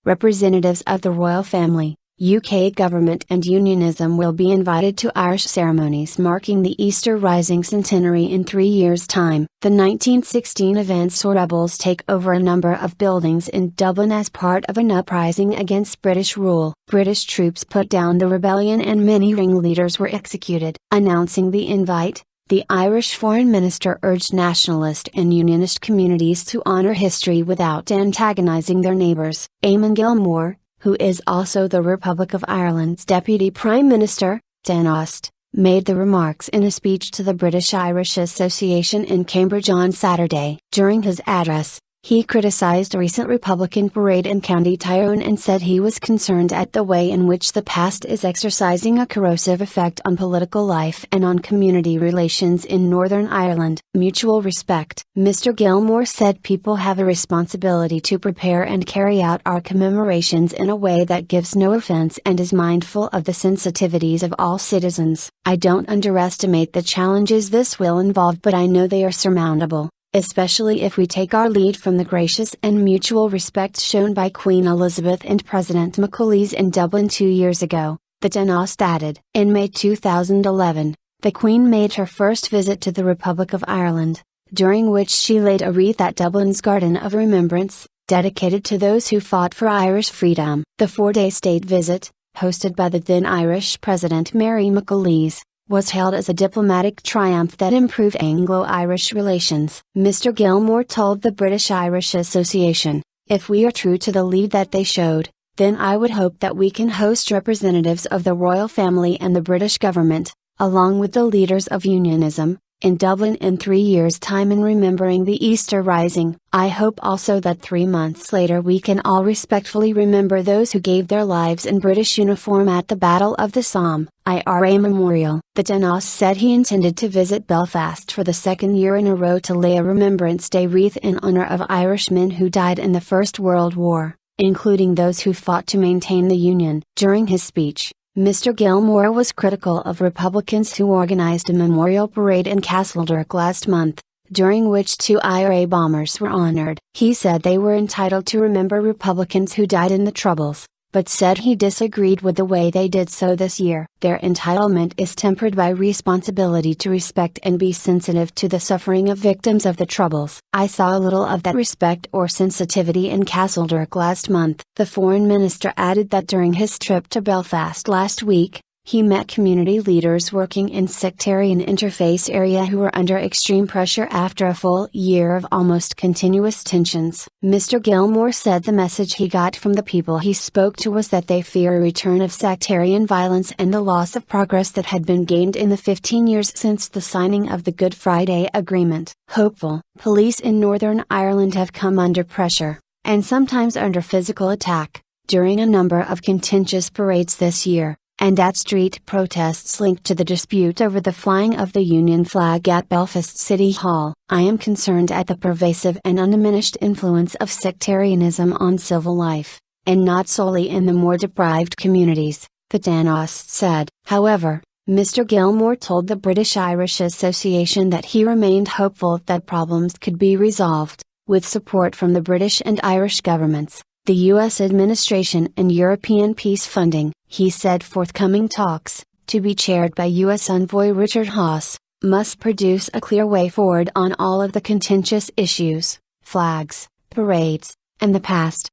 representatives of the royal family, UK government and unionism will be invited to Irish ceremonies marking the Easter Rising centenary in 3 years' time. The 1916 events saw rebels take over a number of buildings in Dublin as part of an uprising against British rule. British troops put down the rebellion and many ringleaders were executed. Announcing the invite, the Irish Foreign Minister urged nationalist and unionist communities to honour history without antagonising their neighbours. Eamon Gilmore, who is also the Republic of Ireland's Deputy Prime Minister, Tánaiste, made the remarks in a speech to the British-Irish Association in Cambridge on Saturday. During his address, he criticised a recent Republican parade in County Tyrone and said he was concerned at the way in which the past is exercising a corrosive effect on political life and on community relations in Northern Ireland. Mutual respect. Mr. Gilmore said people have a responsibility to prepare and carry out our commemorations in a way that gives no offence and is mindful of the sensitivities of all citizens. I don't underestimate the challenges this will involve, but I know they are surmountable, especially if we take our lead from the gracious and mutual respect shown by Queen Elizabeth and President Macaulay in Dublin 2 years ago, the Tánaiste added. In May 2011, the Queen made her first visit to the Republic of Ireland, during which she laid a wreath at Dublin's Garden of Remembrance, dedicated to those who fought for Irish freedom. The 4-day state visit, hosted by the then Irish President Mary Macaulay, was hailed as a diplomatic triumph that improved Anglo-Irish relations. Mr. Gilmore told the British-Irish Association, "If we are true to the lead that they showed, then I would hope that we can host representatives of the royal family and the British government, along with the leaders of unionism, in Dublin in 3 years' time in remembering the Easter Rising. I hope also that 3 months later we can all respectfully remember those who gave their lives in British uniform at the Battle of the Somme, IRA Memorial." The Tánaiste said he intended to visit Belfast for the second year in a row to lay a Remembrance Day wreath in honour of Irishmen who died in the First World War, including those who fought to maintain the Union. During his speech, Mr. Gilmore was critical of Republicans who organised a memorial parade in Castledurk last month, during which 2 IRA bombers were honoured. He said they were entitled to remember Republicans who died in the Troubles, but said he disagreed with the way they did so this year. Their entitlement is tempered by responsibility to respect and be sensitive to the suffering of victims of the Troubles. I saw little of that respect or sensitivity in Castledurk last month. The Foreign Minister added that during his trip to Belfast last week, he met community leaders working in sectarian interface area who were under extreme pressure after a full year of almost continuous tensions. Mr. Gilmore said the message he got from the people he spoke to was that they fear a return of sectarian violence and the loss of progress that had been gained in the 15 years since the signing of the Good Friday Agreement. Hopeful. Police in Northern Ireland have come under pressure, and sometimes under physical attack, during a number of contentious parades this year, and at street protests linked to the dispute over the flying of the Union flag at Belfast City Hall. I am concerned at the pervasive and undiminished influence of sectarianism on civil life, and not solely in the more deprived communities, the Tánaiste said. However, Mr. Gilmore told the British-Irish Association that he remained hopeful that problems could be resolved, with support from the British and Irish governments, the US administration and European peace funding. He said forthcoming talks, to be chaired by US envoy Richard Haass, must produce a clear way forward on all of the contentious issues, flags, parades, and the past.